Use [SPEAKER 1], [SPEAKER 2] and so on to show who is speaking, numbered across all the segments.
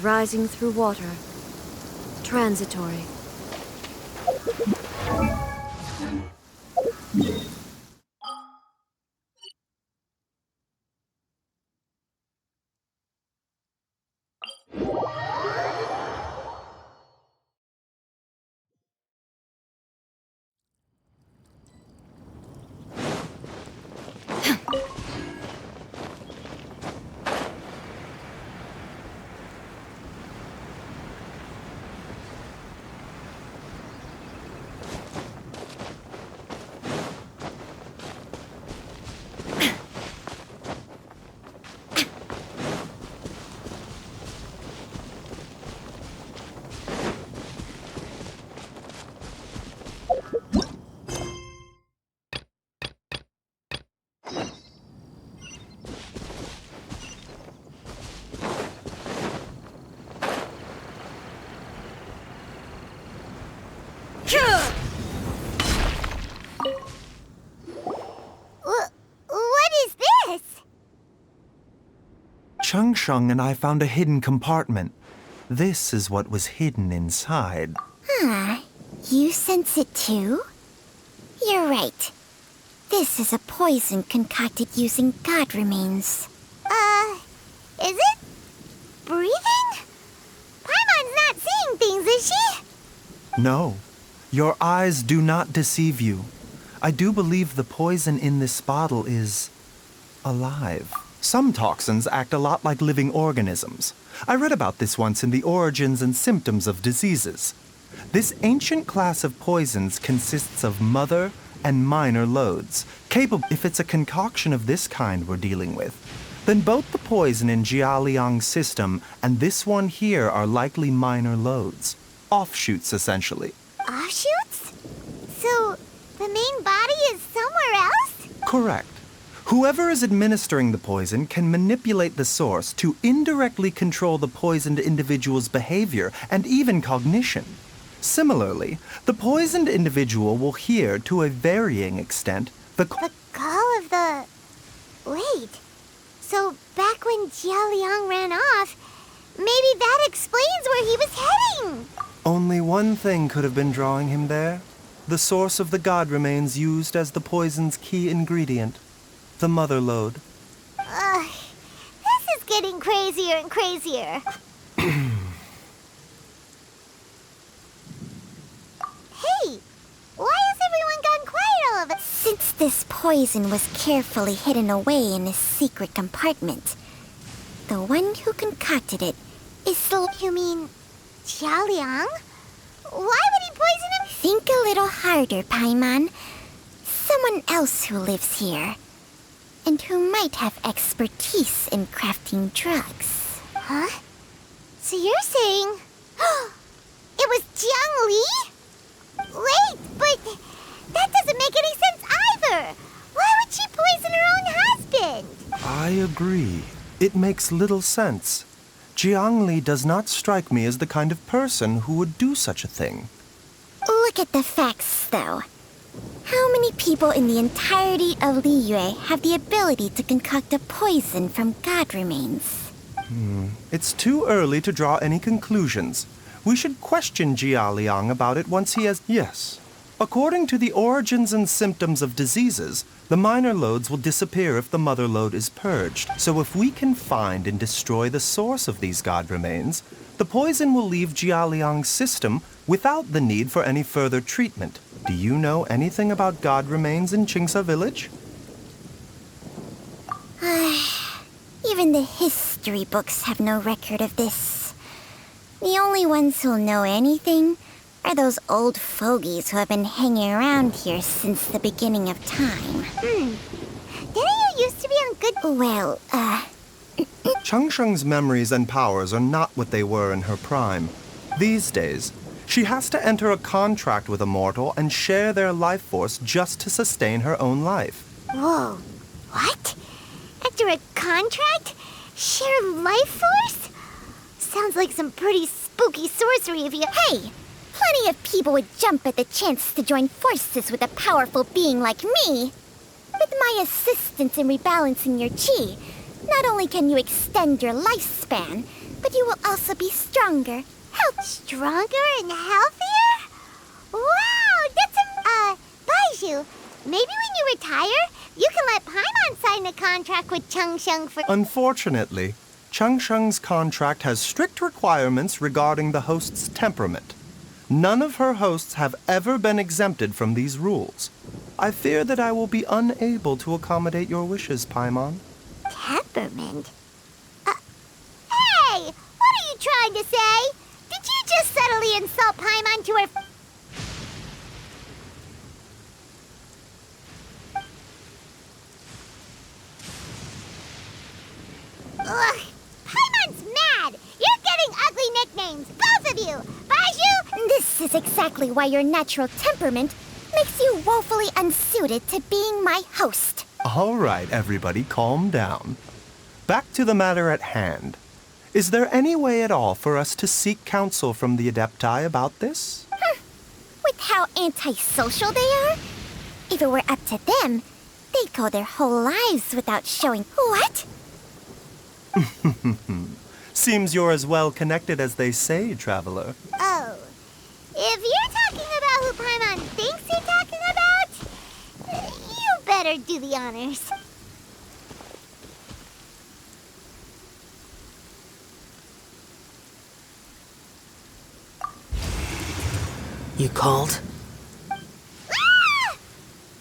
[SPEAKER 1] Rising through water. Transitory.
[SPEAKER 2] What is this?
[SPEAKER 3] Changsheng and I found a hidden compartment. This is what was hidden inside.
[SPEAKER 2] You sense it too? You're right. This is a poison concocted using god remains. Is it? Breathing? Paimon's not seeing things, is she?
[SPEAKER 3] No, your eyes do not deceive you. I do believe the poison in this bottle is alive. Some toxins act a lot like living organisms. I read about this once in the Origins and Symptoms of Diseases. This ancient class of poisons consists of mother and minor loads, capable if it's a concoction of this kind we're dealing with. Then both the poison in Jialiang's system and this one here are likely minor loads. Offshoots, essentially.
[SPEAKER 2] Offshoots? So, the main body is somewhere else?
[SPEAKER 3] Correct. Whoever is administering the poison can manipulate the source to indirectly control the poisoned individual's behavior and even cognition. Similarly, the poisoned individual will hear, to a varying extent, the
[SPEAKER 2] call of the... Wait. So, back when Jia Liang ran off, maybe that explains where he was heading.
[SPEAKER 3] Only one thing could have been drawing him there. The source of the god remains used as the poison's key ingredient. The mother lode.
[SPEAKER 2] This is getting crazier and crazier. Hey, why has everyone gone quiet all of it? Since this poison was carefully hidden away in a secret compartment, the one who concocted it is still... You mean Jia Liang? Why would he poison him? Think a little harder, Paimon. Someone else who lives here, and who might have expertise in crafting drugs. Huh? So you're saying... it was Jiang Li? Wait, but that doesn't make any sense either. Why would she poison her own husband?
[SPEAKER 3] I agree. It makes little sense. Jiang Li does not strike me as the kind of person who would do such a thing.
[SPEAKER 2] Look at the facts, though. How many people in the entirety of Liyue have the ability to concoct a poison from god remains?
[SPEAKER 3] It's too early to draw any conclusions. We should question Jia Liang about it once he has... Yes. According to the Origins and Symptoms of Diseases, the minor loads will disappear if the mother lode is purged. So if we can find and destroy the source of these god remains, the poison will leave Jia Liang's system without the need for any further treatment. Do you know anything about god remains in Qingsa village?
[SPEAKER 2] Even the history books have no record of this. The only ones who'll know anything are those old fogies who have been hanging around here since the beginning of time. Didn't you used to be on good... Well,
[SPEAKER 3] Changsheng's memories and powers are not what they were in her prime. These days, she has to enter a contract with a mortal and share their life force just to sustain her own life.
[SPEAKER 2] Whoa. What? Enter a contract? Share life force? Sounds like some pretty spooky sorcery if you... Hey! Plenty of people would jump at the chance to join forces with a powerful being like me. With my assistance in rebalancing your chi, not only can you extend your lifespan, but you will also be stronger,
[SPEAKER 4] Stronger and healthier? Wow, that's Baizhu, maybe when you retire, you can let Paimon sign a contract with Changsheng for...
[SPEAKER 3] Unfortunately, Changsheng's contract has strict requirements regarding the host's temperament. None of her hosts have ever been exempted from these rules. I fear that I will be unable to accommodate your wishes, Paimon.
[SPEAKER 4] Temperament? Hey! What are you trying to say? Did you just subtly insult Paimon to her... Ugh! Paimon's mad! You're getting ugly nicknames, both of you! Baizhu!
[SPEAKER 2] This is exactly why your natural temperament makes you woefully unsuited to being my host.
[SPEAKER 3] All right, everybody, calm down. Back to the matter at hand. Is there any way at all for us to seek counsel from the Adepti about this?
[SPEAKER 2] With how antisocial they are, if it were up to them, they'd go their whole lives without showing what?
[SPEAKER 3] Seems you're as well connected as they say, traveler.
[SPEAKER 4] Oh. If you're talking about who Paimon thinks you're talking about, you better do the honors.
[SPEAKER 5] You called?
[SPEAKER 4] Ah!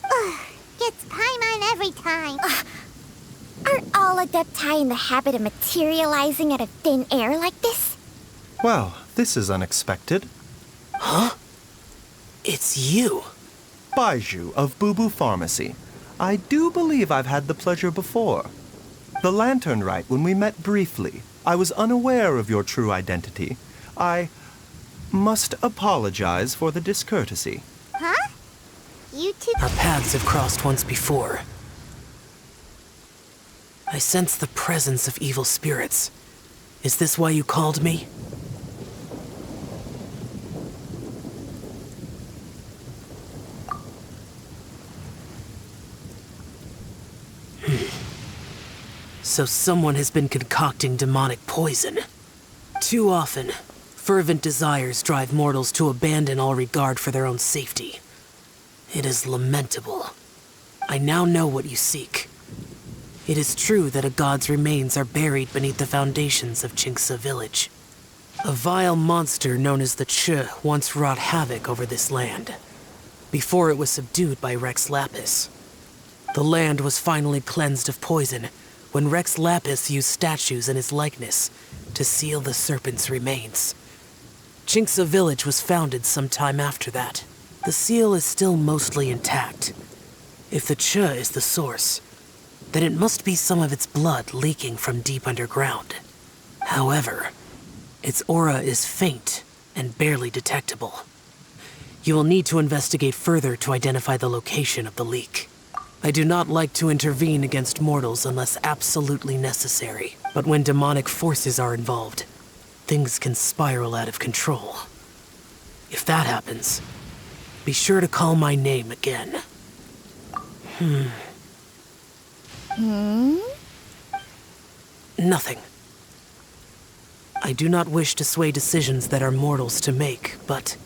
[SPEAKER 4] Ugh, gets Paimon every time.
[SPEAKER 2] Aren't all Adepti in the habit of materializing out of thin air like this?
[SPEAKER 3] Well, this is unexpected.
[SPEAKER 5] Huh? It's you.
[SPEAKER 3] Baizhu of Boo Pharmacy. I do believe I've had the pleasure before. The Lantern Rite, when we met briefly, I was unaware of your true identity. I must apologize for the discourtesy.
[SPEAKER 4] Huh? You two...
[SPEAKER 5] Our paths have crossed once before. I sense the presence of evil spirits. Is this why you called me? So someone has been concocting demonic poison. Too often, fervent desires drive mortals to abandon all regard for their own safety. It is lamentable. I now know what you seek. It is true that a god's remains are buried beneath the foundations of Qingce village. A vile monster known as the Che once wrought havoc over this land, before it was subdued by Rex Lapis. The land was finally cleansed of poison when Rex Lapis used statues in his likeness to seal the serpent's remains. Qingce village was founded some time after that. The seal is still mostly intact. If the Che is the source, then it must be some of its blood leaking from deep underground. However, its aura is faint and barely detectable. You will need to investigate further to identify the location of the leak. I do not like to intervene against mortals unless absolutely necessary, but when demonic forces are involved, things can spiral out of control. If that happens, be sure to call my name again. Nothing. I do not wish to sway decisions that are mortals to make, but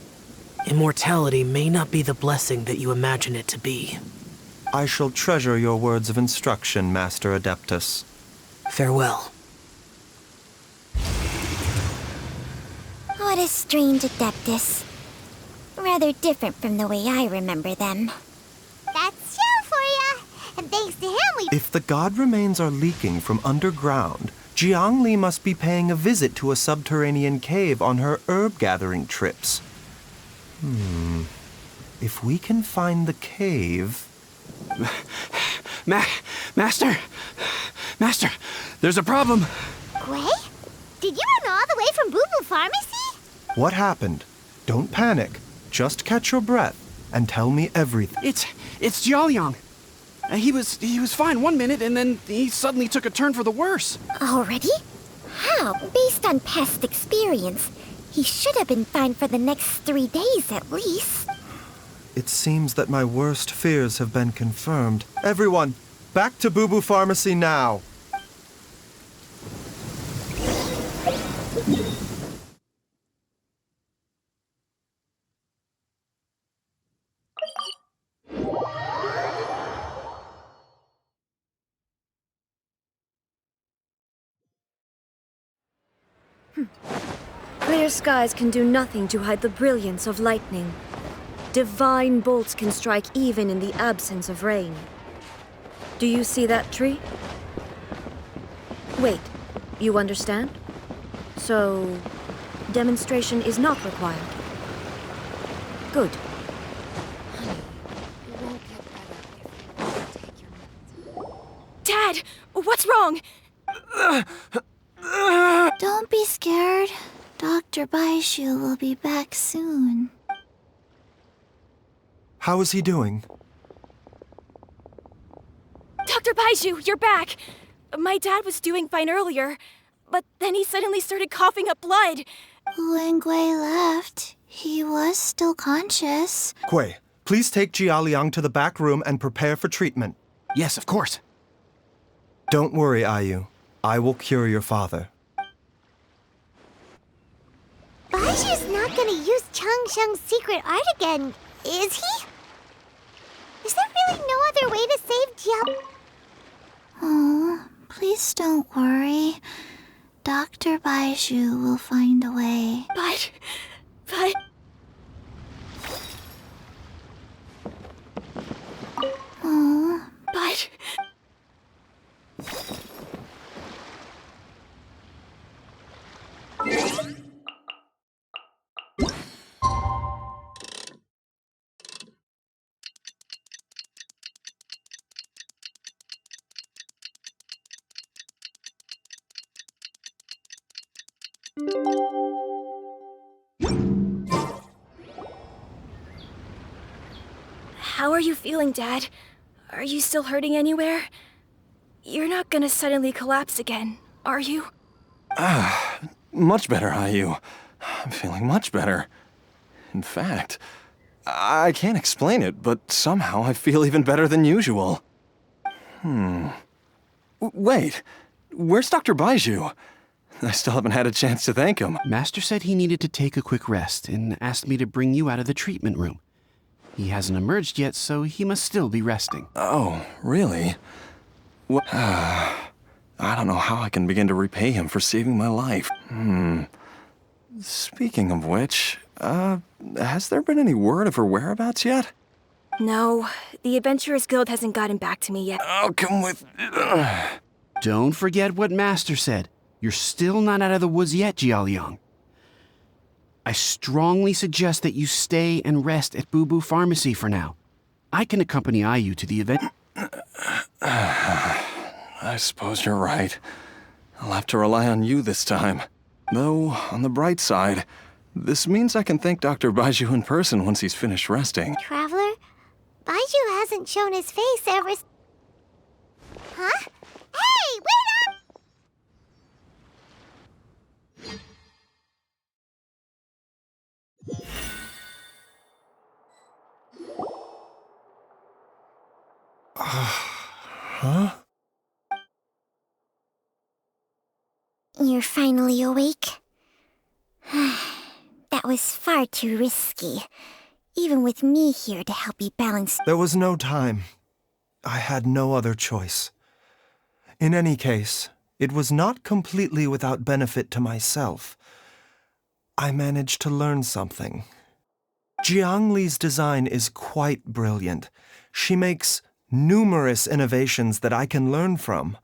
[SPEAKER 5] immortality may not be the blessing that you imagine it to be.
[SPEAKER 3] I shall treasure your words of instruction, Master Adeptus.
[SPEAKER 5] Farewell.
[SPEAKER 2] What a strange Adeptus. Rather different from the way I remember them.
[SPEAKER 4] That's Xiao for ya! And thanks to him, we...
[SPEAKER 3] If the god remains are leaking from underground, Jiangli must be paying a visit to a subterranean cave on her herb-gathering trips. If we can find the cave...
[SPEAKER 6] Master! Master! There's a problem!
[SPEAKER 4] Gray? Did you run all the way from Boo Boo Pharmacy?
[SPEAKER 3] What happened? Don't panic. Just catch your breath and tell me everything.
[SPEAKER 6] It's Jiaoliang. He was fine one minute, and then he suddenly took a turn for the worse.
[SPEAKER 2] Already? How? Based on past experience, he should have been fine for the next 3 days at least.
[SPEAKER 3] It seems that my worst fears have been confirmed. Everyone, back to Boo Boo Pharmacy now.
[SPEAKER 1] Clear skies can do nothing to hide the brilliance of lightning. Divine bolts can strike even in the absence of rain. Do you see that tree? Wait, you understand? So, demonstration is not required. Good.
[SPEAKER 7] Dad, what's wrong?
[SPEAKER 2] Don't be scared. Dr. Baizhu will be back soon.
[SPEAKER 3] How is he doing?
[SPEAKER 7] Dr. Baizhu, you're back! My dad was doing fine earlier, but then he suddenly started coughing up blood.
[SPEAKER 2] When Gui left, he was still conscious.
[SPEAKER 3] Kui, please take Jialiang to the back room and prepare for treatment.
[SPEAKER 6] Yes, of course.
[SPEAKER 3] Don't worry, Ayu. I will cure your father.
[SPEAKER 4] Baizhu's not gonna use Chang Sheng's secret art again, is he? Is there really no other way to save Jiao?
[SPEAKER 2] Oh, please don't worry. Dr. Baizhu will find a way.
[SPEAKER 7] But...
[SPEAKER 2] Oh,
[SPEAKER 7] but... How are you feeling, Dad? Are you still hurting anywhere? You're not gonna suddenly collapse again, are you?
[SPEAKER 8] Much better, Ayu. I'm feeling much better. In fact, I can't explain it, but somehow I feel even better than usual. Wait, where's Dr. Baizhu? I still haven't had a chance to thank him.
[SPEAKER 6] Master said he needed to take a quick rest and asked me to bring you out of the treatment room. He hasn't emerged yet, so he must still be resting.
[SPEAKER 8] Oh, really? What? I don't know how I can begin to repay him for saving my life. Speaking of which, has there been any word of her whereabouts yet?
[SPEAKER 7] No, the Adventurers Guild hasn't gotten back to me yet.
[SPEAKER 8] I'll come with...
[SPEAKER 6] Don't forget what Master said. You're still not out of the woods yet, Jialiang. I strongly suggest that you stay and rest at Boo Boo Pharmacy for now. I can accompany Ayu to the event.
[SPEAKER 8] I suppose you're right. I'll have to rely on you this time. Though, on the bright side, this means I can thank Dr. Baizhu in person once he's finished resting.
[SPEAKER 4] Traveler? Baizhu hasn't shown his face ever Huh? Hey, wait up!
[SPEAKER 2] You're finally awake? That was far too risky. Even with me here to help you balance.
[SPEAKER 3] There was no time. I had no other choice. In any case, it was not completely without benefit to myself. I managed to learn something. Jiang Li's design is quite brilliant. She makes numerous innovations that I can learn from.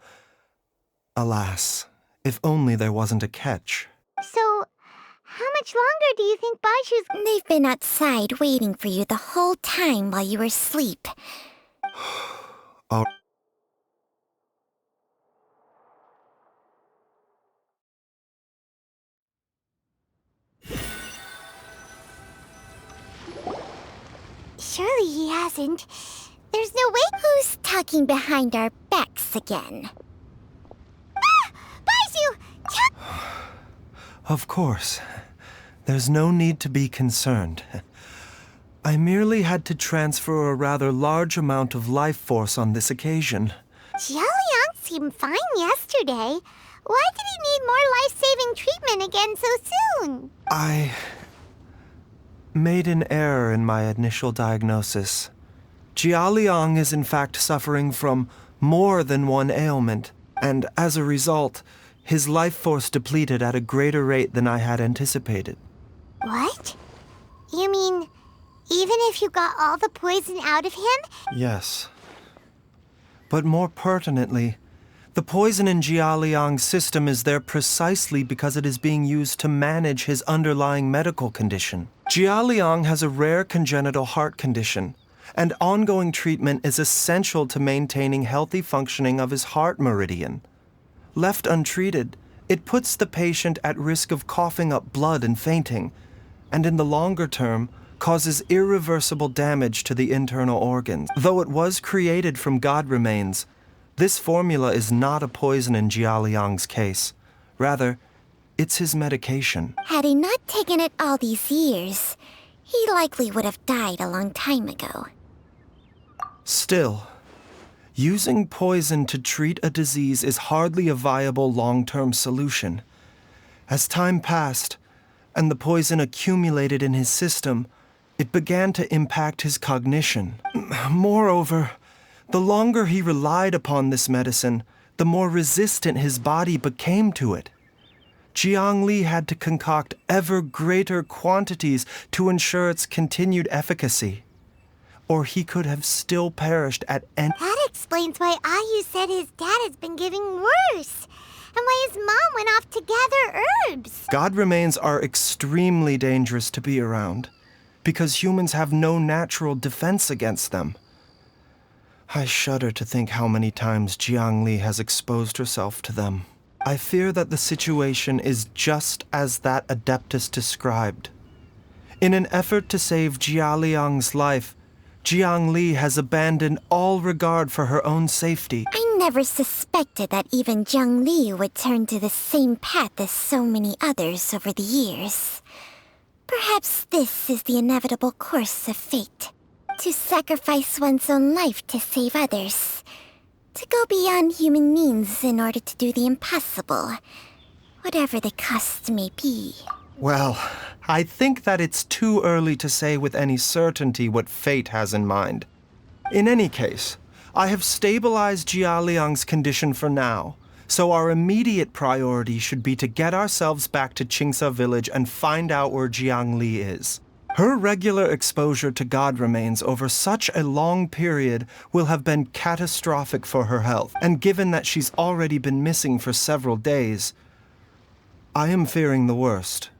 [SPEAKER 3] Alas, if only there wasn't a catch.
[SPEAKER 4] So, how much longer do you think Baizhu's...
[SPEAKER 2] They've been outside waiting for you the whole time while you were asleep.
[SPEAKER 3] All
[SPEAKER 4] Surely he hasn't. There's no way...
[SPEAKER 2] Who's talking behind our backs again?
[SPEAKER 4] Ah! Baizhu!
[SPEAKER 3] Of course. There's no need to be concerned. I merely had to transfer a rather large amount of life force on this occasion.
[SPEAKER 4] Jialiang seemed fine yesterday. Why did he need more life-saving treatment again so soon?
[SPEAKER 3] I made an error in my initial diagnosis. Jialiang is in fact suffering from more than one ailment, and as a result, His life force depleted at a greater rate than I had anticipated.
[SPEAKER 4] What? You mean, even if you got all the poison out of him?
[SPEAKER 3] Yes. But more pertinently, the poison in Jialiang's system is there precisely because it is being used to manage his underlying medical condition. Jialiang has a rare congenital heart condition, and ongoing treatment is essential to maintaining healthy functioning of his heart meridian. Left untreated, it puts the patient at risk of coughing up blood and fainting, and in the longer term, causes irreversible damage to the internal organs. Though it was created from god remains, this formula is not a poison in Jialiang's case. Rather, it's his medication.
[SPEAKER 2] Had he not taken it all these years, he likely would have died a long time ago.
[SPEAKER 3] Still, using poison to treat a disease is hardly a viable long-term solution. As time passed, and the poison accumulated in his system, it began to impact his cognition. Moreover, the longer he relied upon this medicine, the more resistant his body became to it. Jiang Li had to concoct ever greater quantities to ensure its continued efficacy, or he could have still perished at any...
[SPEAKER 4] That explains why Ayu said his dad has been getting worse, and why his mom went off to gather herbs.
[SPEAKER 3] God remains are extremely dangerous to be around, because humans have no natural defense against them. I shudder to think how many times Jiang Li has exposed herself to them. I fear that the situation is just as that Adeptus described. In an effort to save Jialiang's life, Jiang Li has abandoned all regard for her own safety.
[SPEAKER 2] I never suspected that even Jiang Li would turn to the same path as so many others over the years. Perhaps this is the inevitable course of fate. To sacrifice one's own life to save others. To go beyond human means in order to do the impossible. Whatever the cost may be.
[SPEAKER 3] Well, I think that it's too early to say with any certainty what fate has in mind. In any case, I have stabilized Jialiang's condition for now, so our immediate priority should be to get ourselves back to Qingsa village and find out where Jiang Li is. Her regular exposure to god remains over such a long period will have been catastrophic for her health, and given that she's already been missing for several days, I am fearing the worst.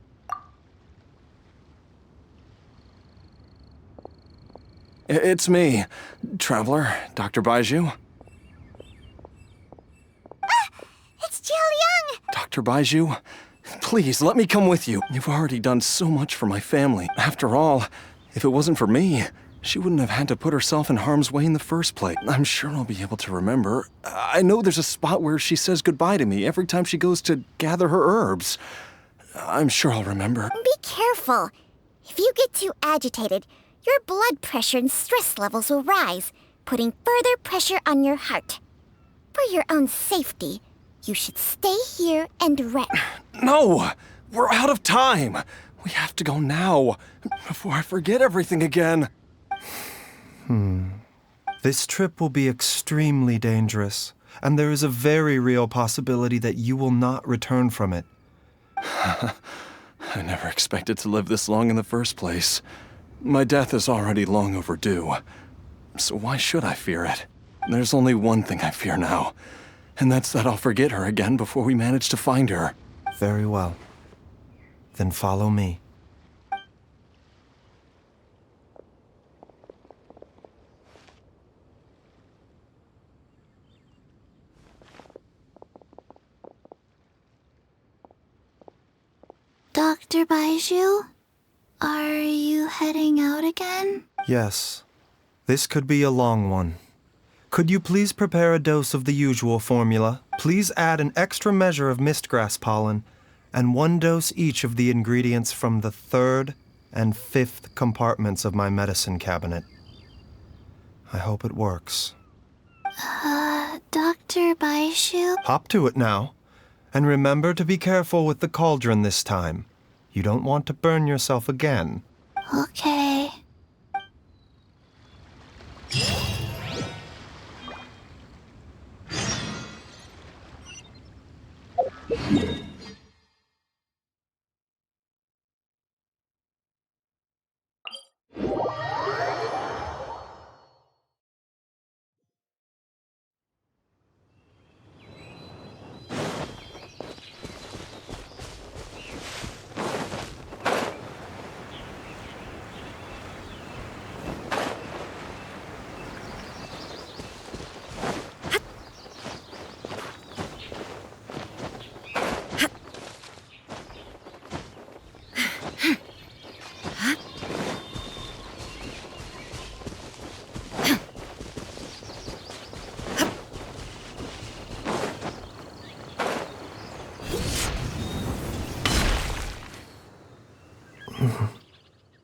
[SPEAKER 8] It's me, Traveler, Dr. Baizhu.
[SPEAKER 4] It's Jialiang!
[SPEAKER 8] Dr. Baizhu, please let me come with you. You've already done so much for my family. After all, if it wasn't for me, she wouldn't have had to put herself in harm's way in the first place. I'm sure I'll be able to remember. I know there's a spot where she says goodbye to me every time she goes to gather her herbs. I'm sure I'll remember.
[SPEAKER 2] Be careful. If you get too agitated, your blood pressure and stress levels will rise, putting further pressure on your heart. For your own safety, you should stay here and rest.
[SPEAKER 8] No! We're out of time! We have to go now, before I forget everything again.
[SPEAKER 3] This trip will be extremely dangerous, and there is a very real possibility that you will not return from it.
[SPEAKER 8] I never expected to live this long in the first place. My death is already long overdue, so why should I fear it? There's only one thing I fear now, and that's that I'll forget her again before we manage to find her.
[SPEAKER 3] Very well. Then follow me.
[SPEAKER 2] Dr. Baizhu, are you heading out again?
[SPEAKER 3] Yes. This could be a long one. Could you please prepare a dose of the usual formula? Please add an extra measure of mistgrass pollen, and 1 dose each of the ingredients from the 3rd and 5th compartments of my medicine cabinet. I hope it works.
[SPEAKER 2] Dr. Baizhu?
[SPEAKER 3] Hop to it now. And remember to be careful with the cauldron this time. You don't want to burn yourself again.
[SPEAKER 2] Okay.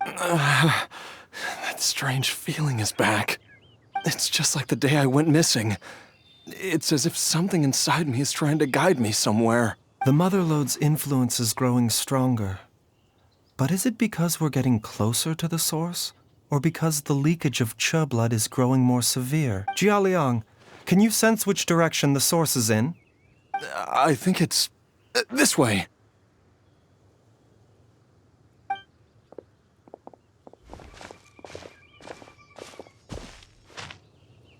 [SPEAKER 8] That strange feeling is back. It's just like the day I went missing. It's as if something inside me is trying to guide me somewhere.
[SPEAKER 3] The Motherlode's influence is growing stronger. But is it because we're getting closer to the source? Or because the leakage of Che blood is growing more severe? Jialiang, can you sense which direction the source is in?
[SPEAKER 8] I think it's this way.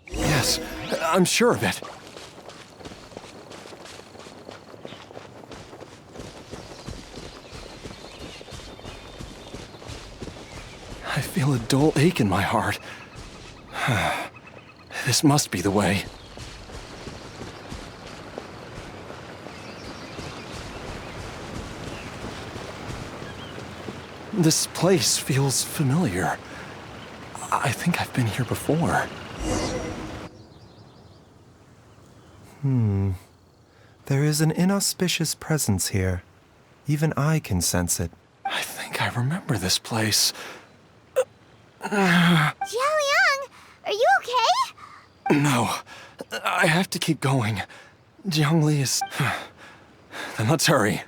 [SPEAKER 8] Yes, I'm sure of it. I feel a dull ache in my heart. This must be the way. This place feels familiar. I think I've been here before.
[SPEAKER 3] There is an inauspicious presence here. Even I can sense it.
[SPEAKER 8] I think I remember this place.
[SPEAKER 4] Jialiang, are you okay?
[SPEAKER 8] No, I have to keep going. Jiangli is... Then let's hurry.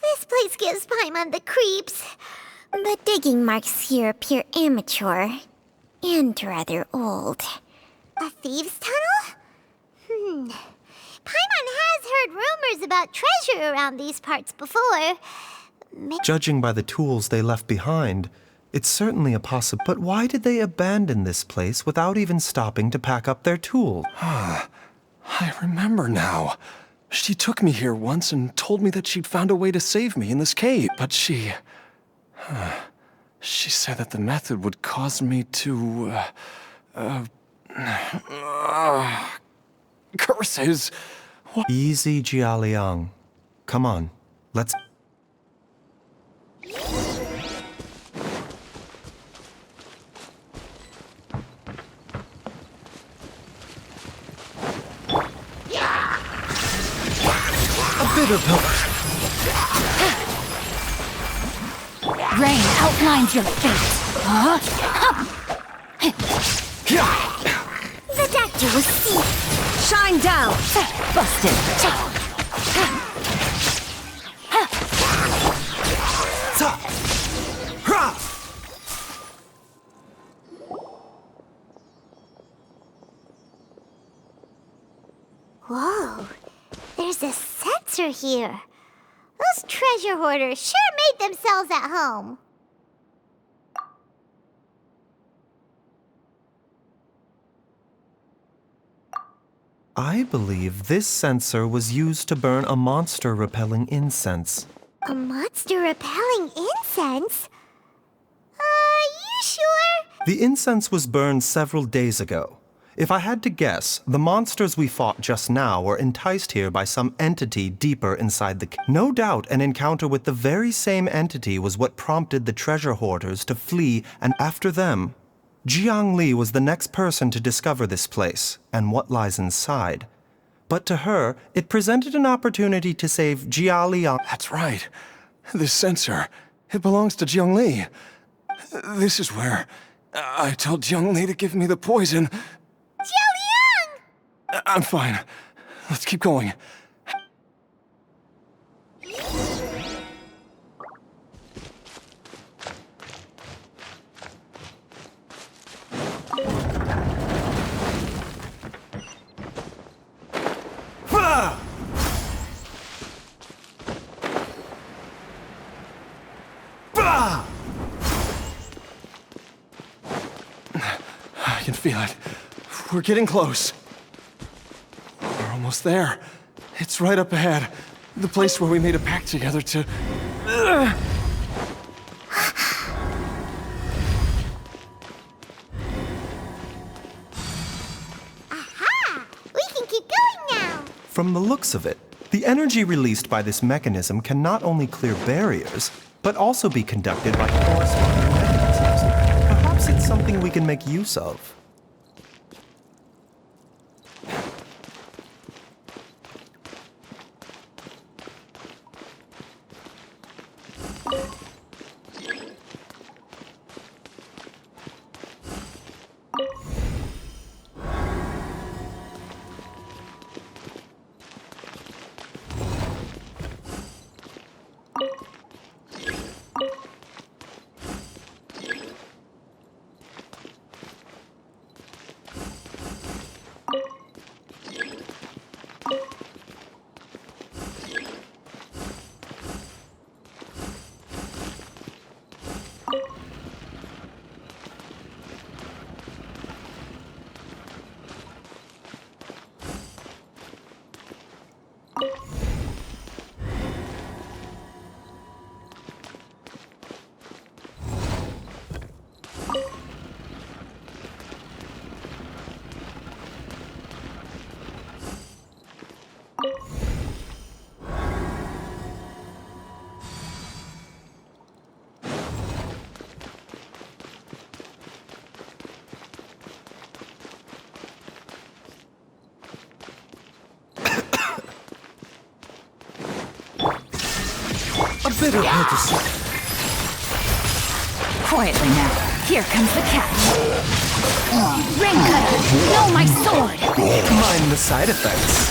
[SPEAKER 4] This place gives Paimon the creeps.
[SPEAKER 2] The digging marks here appear amateur and rather old.
[SPEAKER 4] A thieves' tunnel? Paimon has heard rumors about treasure around these parts before.
[SPEAKER 3] Judging by the tools they left behind, it's certainly a possibility. But why did they abandon this place without even stopping to pack up their tools?
[SPEAKER 8] I remember now. She took me here once and told me that she'd found a way to save me in this cave. But she said that the method would cause me to... curses. What?
[SPEAKER 3] Easy, Jialiang. Come on, let's... Bitter pillar.
[SPEAKER 9] Rain outlines your fate.
[SPEAKER 2] The doctor was see.
[SPEAKER 1] Shine down!
[SPEAKER 9] Busted.
[SPEAKER 4] Whoa, there's a sensor here. Those treasure hoarders sure made themselves at home.
[SPEAKER 3] I believe this sensor was used to burn a monster-repelling incense.
[SPEAKER 4] A monster repelling incense? You sure?
[SPEAKER 3] The incense was burned several days ago. If I had to guess, the monsters we fought just now were enticed here by some entity deeper inside the cave. No doubt an encounter with the very same entity was what prompted the treasure hoarders to flee, and after them, Jiang Li was the next person to discover this place and what lies inside. But to her, it presented an opportunity to save Jia Liang.
[SPEAKER 8] That's right. This sensor, it belongs to Jiangli. This is where I told Jiangli to give me the poison.
[SPEAKER 4] Jialiang!
[SPEAKER 8] I'm fine. Let's keep going. I can feel it. We're getting close. We're almost there. It's right up ahead. The place where we made a pact together to...
[SPEAKER 4] Aha! We can keep going now.
[SPEAKER 3] From the looks of it, The energy released by this mechanism can not only clear barriers, but also be conducted by corresponding mechanisms. Perhaps it's something we can make use of. A bitter pill to swallow.
[SPEAKER 9] Quietly now. Here comes the catch. Rain cutter! No, my sword!
[SPEAKER 3] Mind the side effects.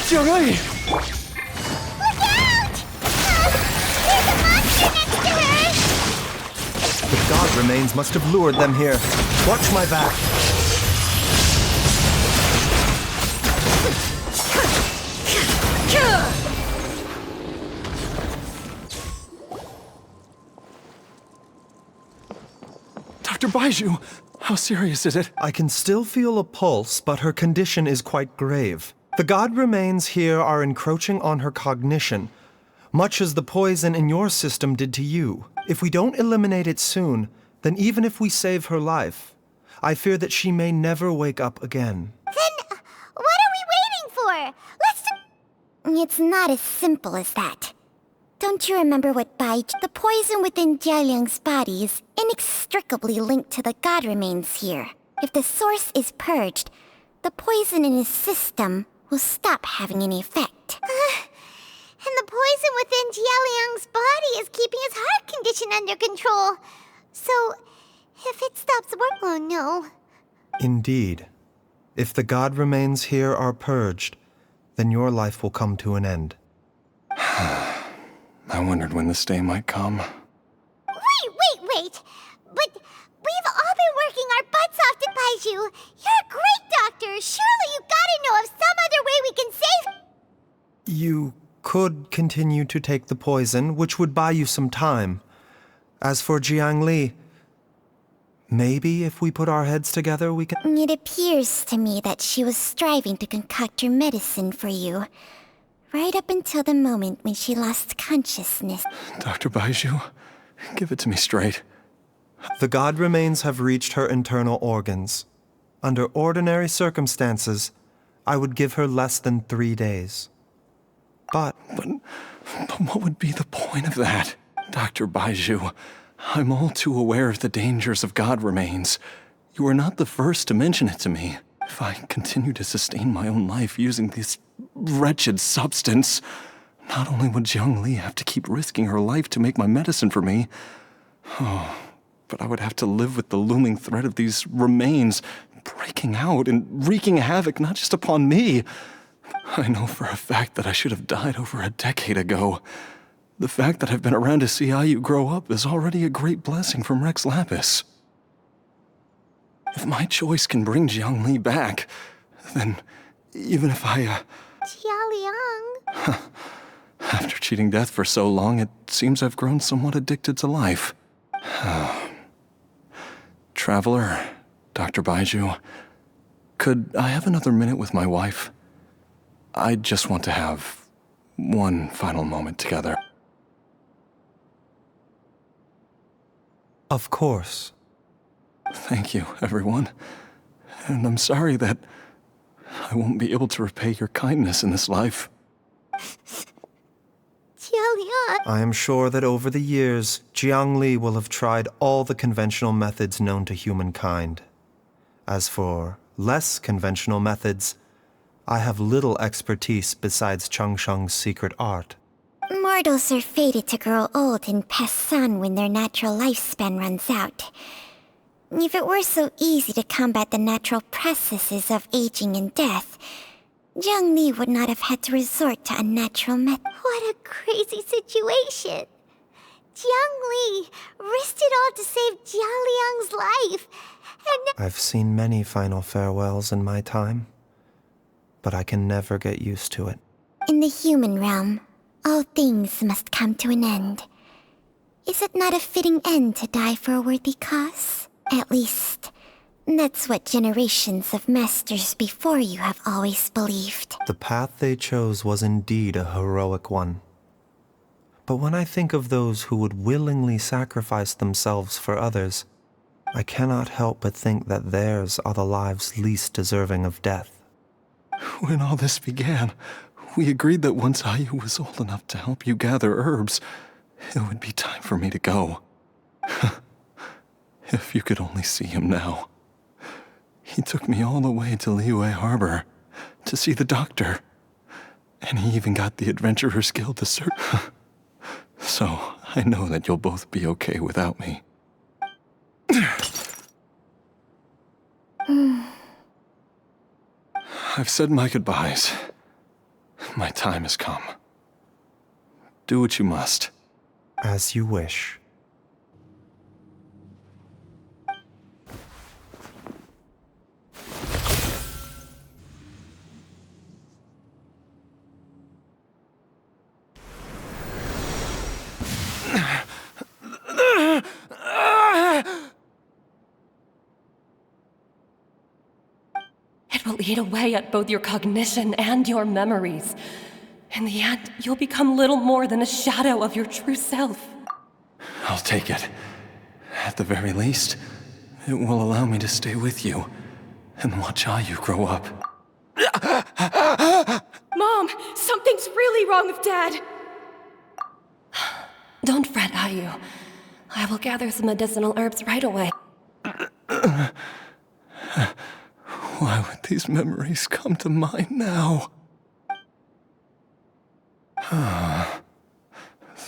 [SPEAKER 8] Jiangli!
[SPEAKER 4] Look out! There's a monster next to her!
[SPEAKER 3] The god remains must have lured them here. Watch my back.
[SPEAKER 8] Dr. Baizhu, how serious is it?
[SPEAKER 3] I can still feel a pulse, but her condition is quite grave. The god remains here are encroaching on her cognition, much as the poison in your system did to you. If we don't eliminate it soon, then even if we save her life, I fear that she may never wake up again.
[SPEAKER 4] Then, what are we waiting for? Let's do—
[SPEAKER 2] It's not as simple as that. Don't you remember what Baizhu— The poison within Jialiang's body is inextricably linked to the god remains here. If the source is purged, the poison in his system will stop having any effect.
[SPEAKER 4] And the poison within Jialiang's body is keeping his heart condition under control. So, if it stops working— Oh no.
[SPEAKER 3] Indeed. If the god remains here are purged, then your life will come to an end.
[SPEAKER 8] I wondered when this day might come.
[SPEAKER 4] Wait! But we've all been working our butts off to Baizhu. You're a great doctor. Surely you gotta know of some other way we can save—
[SPEAKER 3] You could continue to take the poison, which would buy you some time. As for Jiangli, maybe if we put our heads together, we can—
[SPEAKER 2] It appears to me that she was striving to concoct your medicine for you, right up until the moment when she lost consciousness.
[SPEAKER 8] Dr. Baizhu, give it to me straight.
[SPEAKER 3] The god remains have reached her internal organs. Under ordinary circumstances, I would give her less than 3 days. But
[SPEAKER 8] What would be the point of that? Dr. Baizhu, I'm all too aware of the dangers of god remains. You are not the first to mention it to me. If I continue to sustain my own life using this wretched substance, not only would Jiangli have to keep risking her life to make my medicine for me, but I would have to live with the looming threat of these remains breaking out and wreaking havoc not just upon me. I know for a fact that I should have died over a decade ago. The fact that I've been around to see how you grow up is already a great blessing from Rex Lapis. If my choice can bring Jiangli back, then even if I,
[SPEAKER 4] Jialiang.
[SPEAKER 8] After cheating death for so long, it seems I've grown somewhat addicted to life. Traveler, Dr. Baizhu, could I have another minute with my wife? I just want to have one final moment together.
[SPEAKER 3] of course.
[SPEAKER 8] Thank you, everyone. And I'm sorry that I won't be able to repay your kindness in this life.
[SPEAKER 4] Jialiang.
[SPEAKER 3] I am sure that over the years, Jiangli will have tried all the conventional methods known to humankind. As for less conventional methods, I have little expertise besides Changsheng's secret art.
[SPEAKER 2] Mortals are fated to grow old and pass on when their natural lifespan runs out. If it were so easy to combat the natural processes of aging and death, Jiangli would not have had to resort to unnatural methods.
[SPEAKER 4] What a crazy situation. Jiangli risked it all to save Jialiang's life. And
[SPEAKER 3] I've seen many final farewells in my time, but I can never get used to it.
[SPEAKER 2] In the human realm, all things must come to an end. Is it not a fitting end to die for a worthy cause? At least, that's what generations of masters before you have always believed.
[SPEAKER 3] The path they chose was indeed a heroic one. But when I think of those who would willingly sacrifice themselves for others, I cannot help but think that theirs are the lives least deserving of death.
[SPEAKER 8] When all this began, we agreed that once Ayu was old enough to help you gather herbs, it would be time for me to go. If you could only see him now. He took me all the way to Liyue Harbor to see the doctor. And he even got the Adventurer's Guild to serve. So, I know that you'll both be okay without me. I've said my goodbyes. My time has come. Do what you must.
[SPEAKER 3] As you wish.
[SPEAKER 10] It will eat away at both your cognition and your memories. In the end, you'll become little more than a shadow of your true self.
[SPEAKER 8] I'll take it. At the very least, it will allow me to stay with you and watch how you grow up.
[SPEAKER 10] Mom, something's really wrong with Dad. Don't fret, Ayu. I will gather some medicinal herbs right away.
[SPEAKER 8] Why would these memories come to mind now?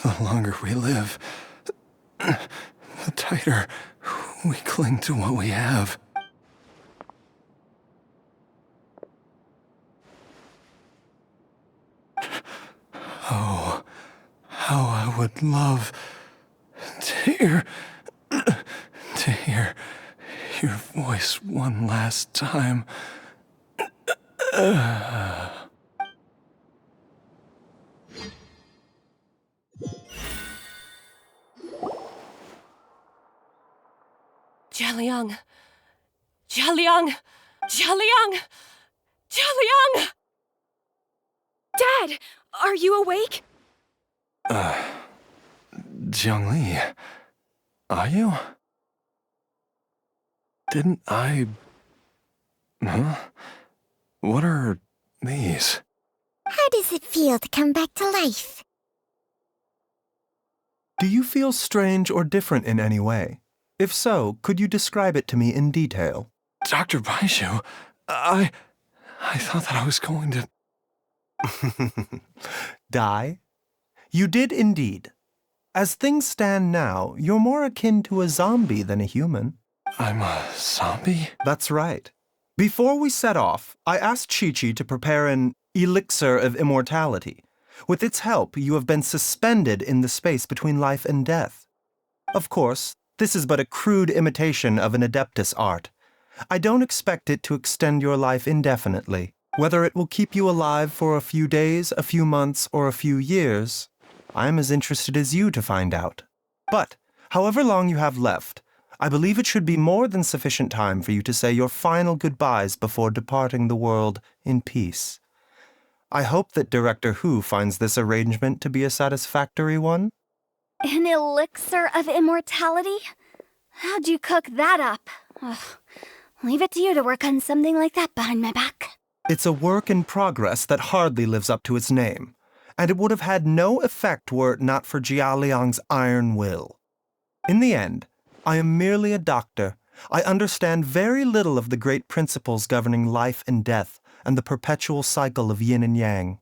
[SPEAKER 8] The longer we live, the tighter we cling to what we have. Oh, how I would love to hear your voice one last time.
[SPEAKER 10] Jialiang! Jialiang! Jialiang! Jialiang!
[SPEAKER 7] Dad, are you awake?
[SPEAKER 8] Jiangli, are you? Didn't I... Huh? What are these?
[SPEAKER 2] How does it feel to come back to life?
[SPEAKER 3] Do you feel strange or different in any way? If so, could you describe it to me in detail?
[SPEAKER 8] Dr. Baizhu, I thought that I was going to...
[SPEAKER 3] Die? You did indeed. As things stand now, you're more akin to a zombie than a human.
[SPEAKER 8] I'm a zombie?
[SPEAKER 3] That's right. Before we set off, I asked Chi-Chi to prepare an elixir of immortality. With its help, you have been suspended in the space between life and death. Of course, this is but a crude imitation of an Adeptus art. I don't expect it to extend your life indefinitely. Whether it will keep you alive for a few days, a few months, or a few years, I'm as interested as you to find out. But, however long you have left, I believe it should be more than sufficient time for you to say your final goodbyes before departing the world in peace. I hope that Director Hu finds this arrangement to be a satisfactory one.
[SPEAKER 9] An elixir of immortality? How'd you cook that up? Ugh. Leave it to you to work on something like that behind my back.
[SPEAKER 3] It's a work in progress that hardly lives up to its name, and it would have had no effect were it not for Jialiang's iron will. In the end, I am merely a doctor. I understand very little of the great principles governing life and death and the perpetual cycle of yin and yang.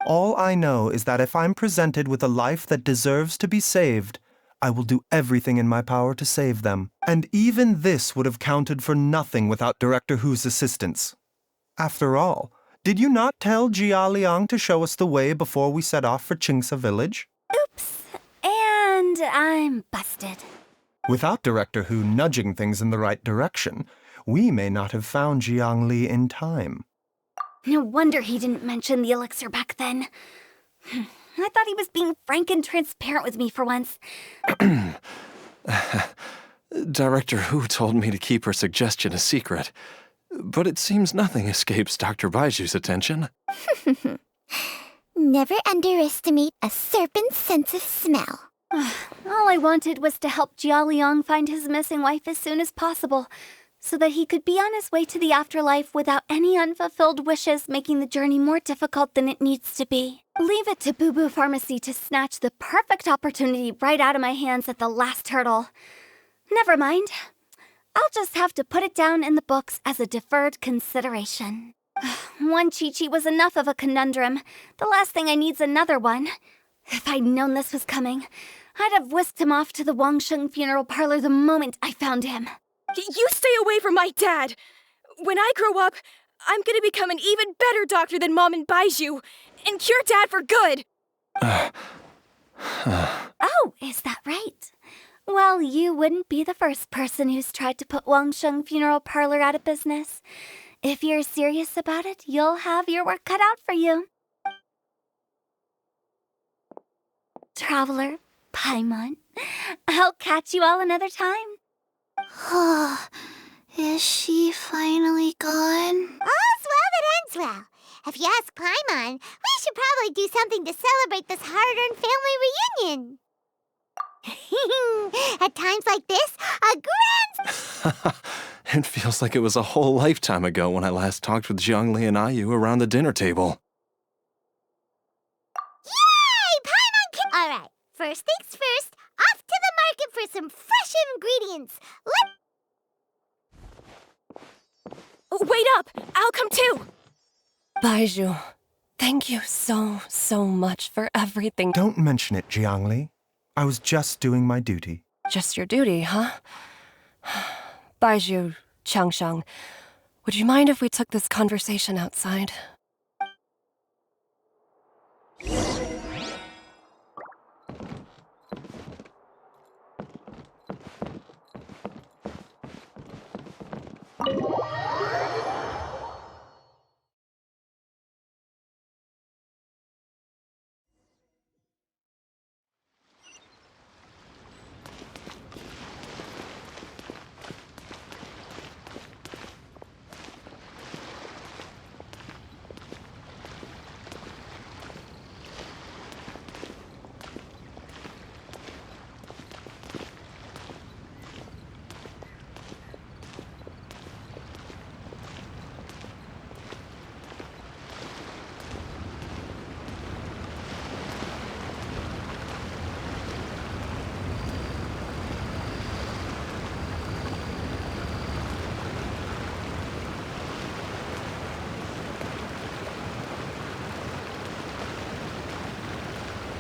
[SPEAKER 3] All I know is that if I'm presented with a life that deserves to be saved, I will do everything in my power to save them. And even this would have counted for nothing without Director Hu's assistance. After all, did you not tell Jia Liang to show us the way before we set off for Qingsa village?
[SPEAKER 9] Oops. And I'm busted.
[SPEAKER 3] Without Director Hu nudging things in the right direction, we may not have found Jiang Li in time.
[SPEAKER 9] No wonder he didn't mention the elixir back then. I thought he was being frank and transparent with me for once.
[SPEAKER 8] Director Hu told me to keep her suggestion a secret, but it seems nothing escapes Dr. Baiju's attention.
[SPEAKER 2] Never underestimate a serpent's sense of smell.
[SPEAKER 9] All I wanted was to help Jialiang find his missing wife as soon as possible, so that he could be on his way to the afterlife without any unfulfilled wishes making the journey more difficult than it needs to be. Leave it to Boo Boo Pharmacy to snatch the perfect opportunity right out of my hands at the last hurdle. Never mind. I'll just have to put it down in the books as a deferred consideration. One Chi-Chi was enough of a conundrum. The last thing I need's another one. If I'd known this was coming, I'd have whisked him off to the Wangsheng funeral parlor the moment I found him.
[SPEAKER 7] You stay away from my dad! When I grow up, I'm gonna become an even better doctor than Mom and Baizhu, and cure Dad for good!
[SPEAKER 9] Oh, is that right? Well, you wouldn't be the first person who's tried to put Wangsheng funeral parlor out of business. If you're serious about it, you'll have your work cut out for you. Traveler, Paimon, I'll catch you all another time.
[SPEAKER 2] Is she finally gone?
[SPEAKER 4] All's well that ends well. If you ask Paimon, we should probably do something to celebrate this hard-earned family reunion. At times like this, a grand...
[SPEAKER 8] It feels like it was a whole lifetime ago when I last talked with Zhongli and Ayu around the dinner table.
[SPEAKER 4] Yay! Paimon can... Alright, first things first, off to the market for some fresh ingredients.
[SPEAKER 7] Wait up! I'll come too!
[SPEAKER 10] Baizhu, thank you so much for everything.
[SPEAKER 3] Don't mention it, Jiangli. I was just doing my duty.
[SPEAKER 10] Just your duty, huh? Baizhu, Changsheng, would you mind if we took this conversation outside?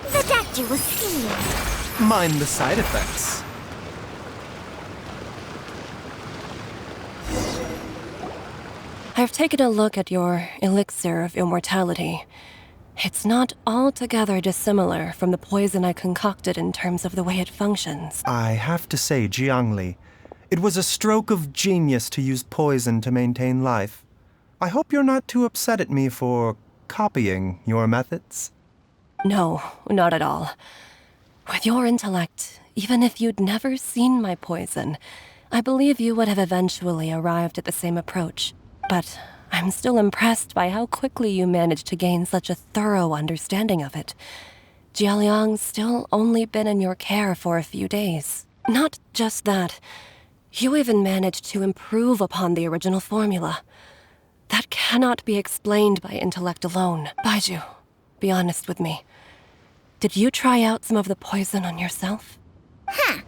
[SPEAKER 2] The doctor will see you.
[SPEAKER 3] Mind the side effects.
[SPEAKER 10] I've taken a look at your elixir of immortality. It's not altogether dissimilar from the poison I concocted in terms of the way it functions.
[SPEAKER 3] I have to say, Jiangli, it was a stroke of genius to use poison to maintain life. I hope you're not too upset at me for copying your methods.
[SPEAKER 10] No, not at all. With your intellect, even if you'd never seen my poison, I believe you would have eventually arrived at the same approach. But I'm still impressed by how quickly you managed to gain such a thorough understanding of it. Jialiang's still only been in your care for a few days. Not just that, you even managed to improve upon the original formula. That cannot be explained by intellect alone. Baizhu, be honest with me. Did you try out some of the poison on yourself?
[SPEAKER 2] Huh.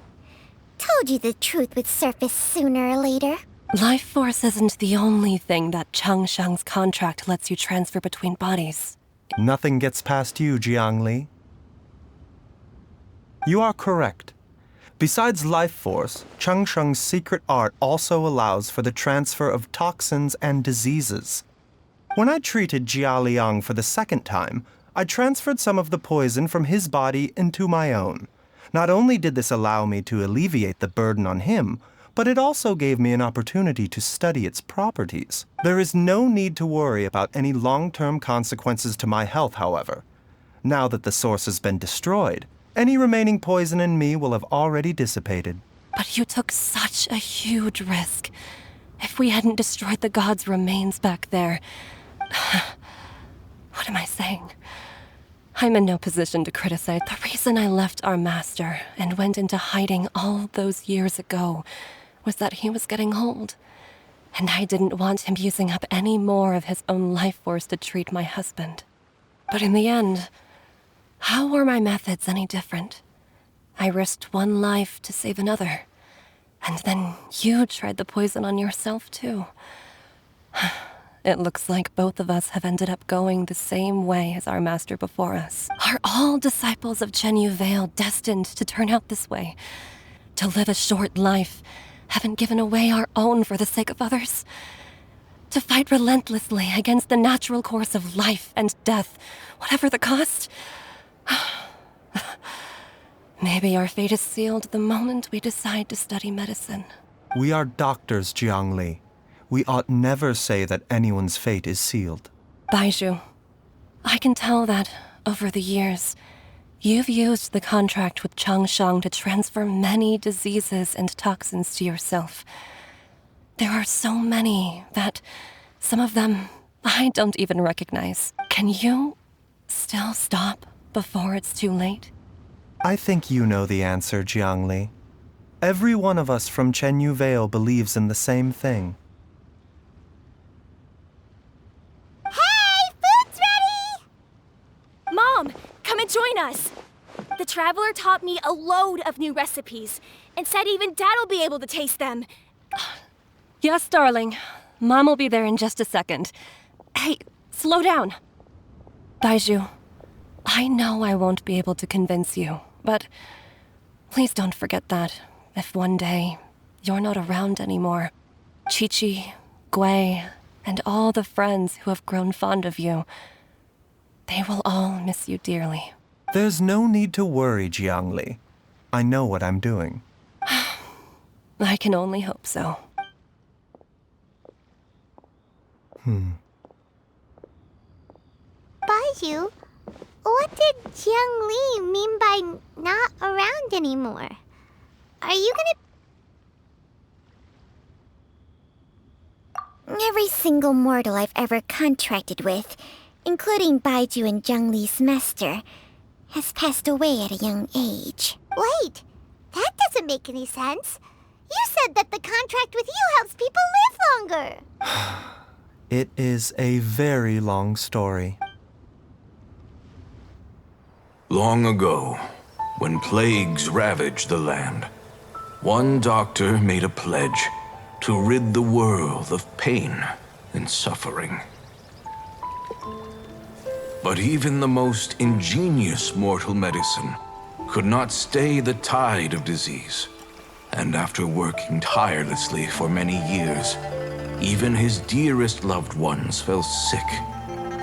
[SPEAKER 2] Told you the truth would surface sooner or later.
[SPEAKER 10] Life force isn't the only thing that Changsheng's contract lets you transfer between bodies.
[SPEAKER 3] Nothing gets past you, Jiangli. You are correct. Besides life force, Changsheng's secret art also allows for the transfer of toxins and diseases. When I treated Jia Liang for the second time, I transferred some of the poison from his body into my own. Not only did this allow me to alleviate the burden on him, but it also gave me an opportunity to study its properties. There is no need to worry about any long-term consequences to my health, however. Now that the source has been destroyed, any remaining poison in me will have already dissipated.
[SPEAKER 10] But you took such a huge risk. If we hadn't destroyed the god's remains back there... What am I saying? I'm in no position to criticize. The reason I left our master and went into hiding all those years ago was that he was getting old. And I didn't want him using up any more of his own life force to treat my husband. But in the end, how were my methods any different? I risked one life to save another. And then you tried the poison on yourself, too. it looks like both of us have ended up going the same way as our master before us. Are all disciples of Chenyu Vale destined to turn out this way? To live a short life, having given away our own for the sake of others? To fight relentlessly against the natural course of life and death, whatever the cost? Maybe our fate is sealed the moment we decide to study medicine.
[SPEAKER 3] We are doctors, Jiangli. We ought never say that anyone's fate is sealed.
[SPEAKER 10] Baizhu, I can tell that, over the years, you've used the contract with Changshan to transfer many diseases and toxins to yourself. There are so many that some of them I don't even recognize. Can you still stop before it's too late?
[SPEAKER 3] I think you know the answer, Jiangli. Every one of us from Chenyu Vale believes in the same thing.
[SPEAKER 4] Hey, food's ready!
[SPEAKER 7] Mom, come and join us. The Traveler taught me a load of new recipes and said even Dad'll be able to taste them.
[SPEAKER 10] Yes, darling. Mom will be there in just a second. Hey, slow down. Baizhu, I know I won't be able to convince you, but please don't forget that if one day you're not around anymore, Chi-Chi, Gui, and all the friends who have grown fond of you, they will all miss you dearly.
[SPEAKER 3] There's no need to worry, Jiangli. I know what I'm doing.
[SPEAKER 10] I can only hope so.
[SPEAKER 4] Baizhu, what did Jiang Li mean by not around anymore? Are you gonna...
[SPEAKER 2] Every single mortal I've ever contracted with, including Baizhu and Jiang Li's master, has passed away at a young age.
[SPEAKER 4] Wait, that doesn't make any sense. You said that the contract with you helps people live longer.
[SPEAKER 3] It is a very long story.
[SPEAKER 11] Long ago, when plagues ravaged the land, one doctor made a pledge to rid the world of pain and suffering. But even the most ingenious mortal medicine could not stay the tide of disease. And after working tirelessly for many years, even his dearest loved ones fell sick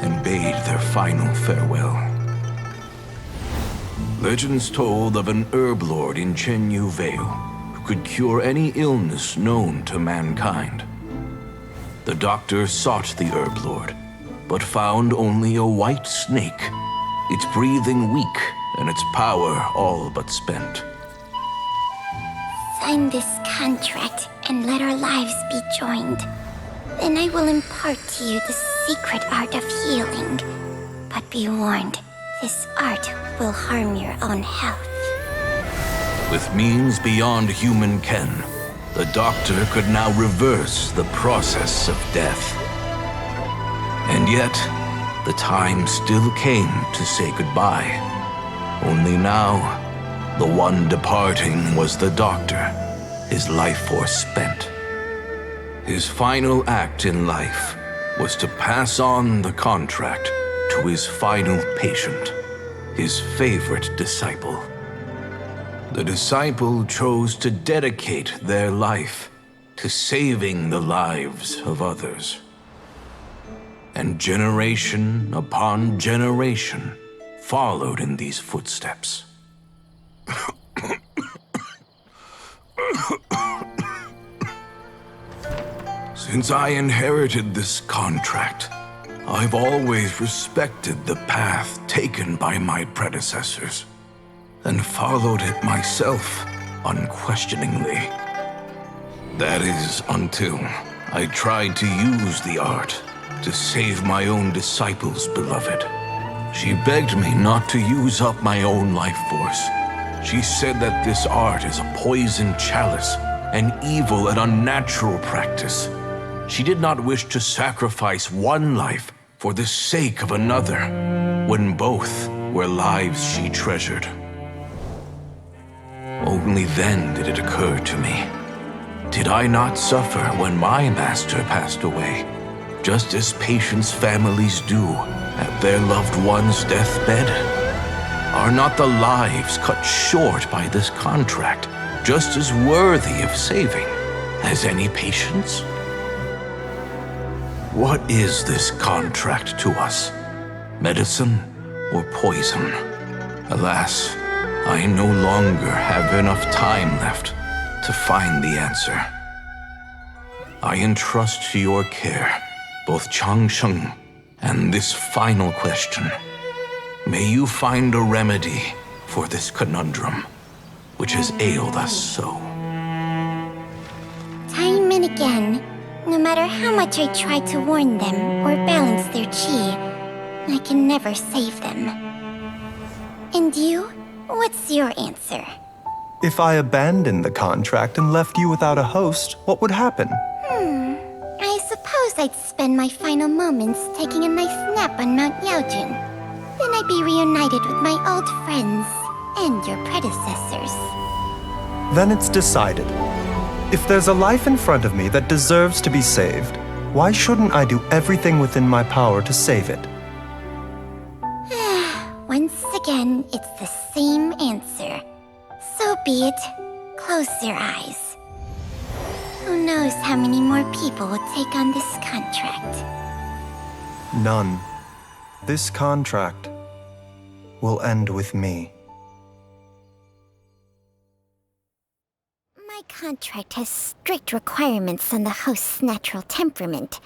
[SPEAKER 11] and bade their final farewell. Legends told of an herb lord in Chenyu Vale who could cure any illness known to mankind. The doctor sought the herb lord, but found only a white snake, its breathing weak and its power all but spent.
[SPEAKER 2] Sign this contract and let our lives be joined. Then I will impart to you the secret art of healing. But be warned, this art will harm your own health.
[SPEAKER 11] With means beyond human ken, the doctor could now reverse the process of death. And yet, the time still came to say goodbye. Only now, the one departing was the doctor, his life force spent. His final act in life was to pass on the contract to his final patient, his favorite disciple. The disciple chose to dedicate their life to saving the lives of others. And generation upon generation followed in these footsteps. Since I inherited this contract, I've always respected the path taken by my predecessors and followed it myself unquestioningly. That is until I tried to use the art to save my own disciple's beloved. She begged me not to use up my own life force. She said that this art is a poisoned chalice, an evil and unnatural practice. She did not wish to sacrifice one life for the sake of another, when both were lives she treasured. Only then did it occur to me, did I not suffer when my master passed away, just as patients' families do at their loved one's deathbed? Are not the lives cut short by this contract just as worthy of saving as any patients? What is this contract to us? Medicine or poison? Alas, I no longer have enough time left to find the answer. I entrust to your care both Changsheng and this final question. May you find a remedy for this conundrum, which has ailed us so.
[SPEAKER 2] Time and again, no matter how much I try to warn them or balance their chi, I can never save them. And you? What's your answer?
[SPEAKER 3] If I abandoned the contract and left you without a host, what would happen?
[SPEAKER 2] I suppose I'd spend my final moments taking a nice nap on Mount Yaojun. Then I'd be reunited with my old friends and your predecessors.
[SPEAKER 3] Then it's decided. If there's a life in front of me that deserves to be saved, why shouldn't I do everything within my power to save it?
[SPEAKER 2] Once again, it's the same answer. So be it. Close your eyes. Who knows how many more people will take on this contract?
[SPEAKER 3] None. This contract will end with me.
[SPEAKER 2] My contract has strict requirements on the host's natural temperament.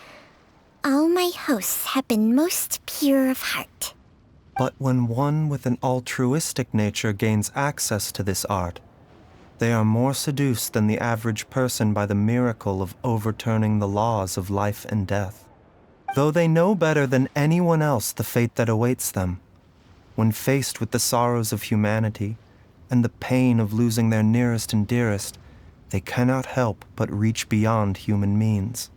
[SPEAKER 2] All my hosts have been most pure of heart.
[SPEAKER 3] But when one with an altruistic nature gains access to this art, they are more seduced than the average person by the miracle of overturning the laws of life and death. Though they know better than anyone else the fate that awaits them, when faced with the sorrows of humanity and the pain of losing their nearest and dearest, they cannot help but reach beyond human means.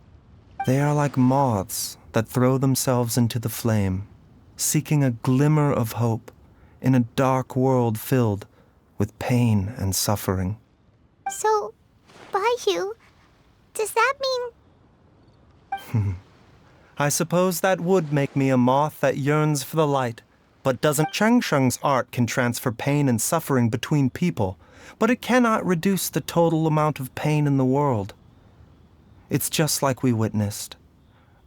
[SPEAKER 3] They are like moths that throw themselves into the flame, seeking a glimmer of hope in a dark world filled with pain and suffering.
[SPEAKER 4] So, Baizhu, does that mean...
[SPEAKER 3] I suppose that would make me a moth that yearns for the light, but doesn't. Changsheng's art can transfer pain and suffering between people, but it cannot reduce the total amount of pain in the world. It's just like we witnessed.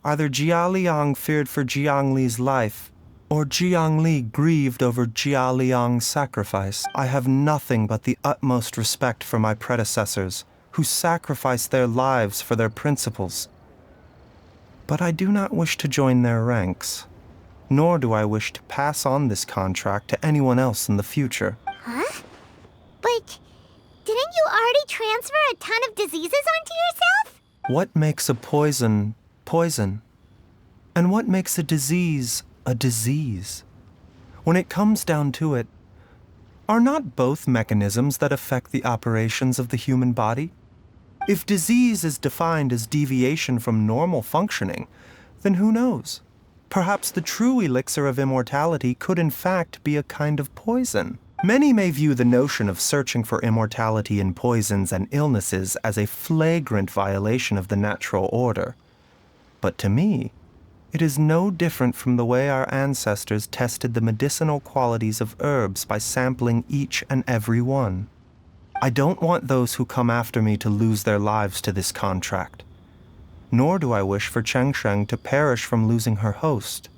[SPEAKER 3] Either Jia Liang feared for Jiang Li's life, or Jiang Li grieved over Jia Liang's sacrifice. I have nothing but the utmost respect for my predecessors, who sacrificed their lives for their principles. But I do not wish to join their ranks, nor do I wish to pass on this contract to anyone else in the future.
[SPEAKER 4] Huh? But didn't you already transfer a ton of diseases onto yourself?
[SPEAKER 3] What makes a poison poison? And what makes a disease a disease? When it comes down to it, are not both mechanisms that affect the operations of the human body? If disease is defined as deviation from normal functioning, then who knows? Perhaps the true elixir of immortality could in fact be a kind of poison. Many may view the notion of searching for immortality in poisons and illnesses as a flagrant violation of the natural order. But to me, it is no different from the way our ancestors tested the medicinal qualities of herbs by sampling each and every one. I don't want those who come after me to lose their lives to this contract. Nor do I wish for Changsheng to perish from losing her host.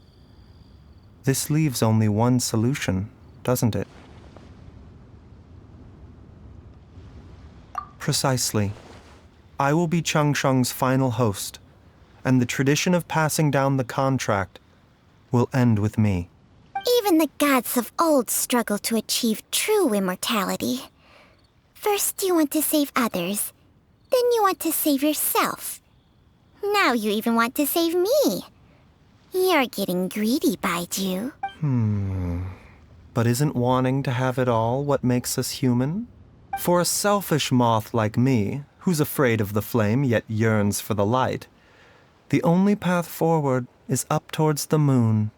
[SPEAKER 3] This leaves only one solution, doesn't it? Precisely. I will be Changsheng's final host, and the tradition of passing down the contract will end with me.
[SPEAKER 2] Even the gods of old struggle to achieve true immortality. First you want to save others, then you want to save yourself. Now you even want to save me. You're getting greedy, Baizhu.
[SPEAKER 3] But isn't wanting to have it all what makes us human? For a selfish moth like me, who's afraid of the flame yet yearns for the light, the only path forward is up towards the moon.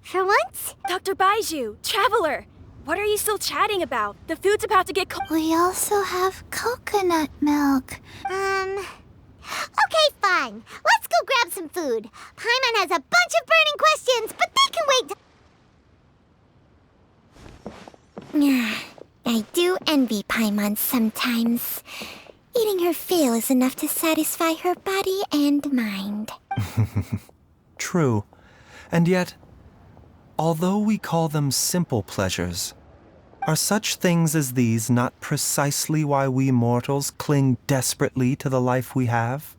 [SPEAKER 4] For once?
[SPEAKER 7] Dr. Baizhu, Traveler! What are you still chatting about? The food's about to get cold.
[SPEAKER 2] We also have coconut milk.
[SPEAKER 4] Okay, fine. Let's go grab some food. Paimon has a bunch of burning questions, but they can wait.
[SPEAKER 2] I do envy Paimon sometimes. Eating her fill is enough to satisfy her body and mind.
[SPEAKER 3] True. And yet, although we call them simple pleasures, are such things as these not precisely why we mortals cling desperately to the life we have?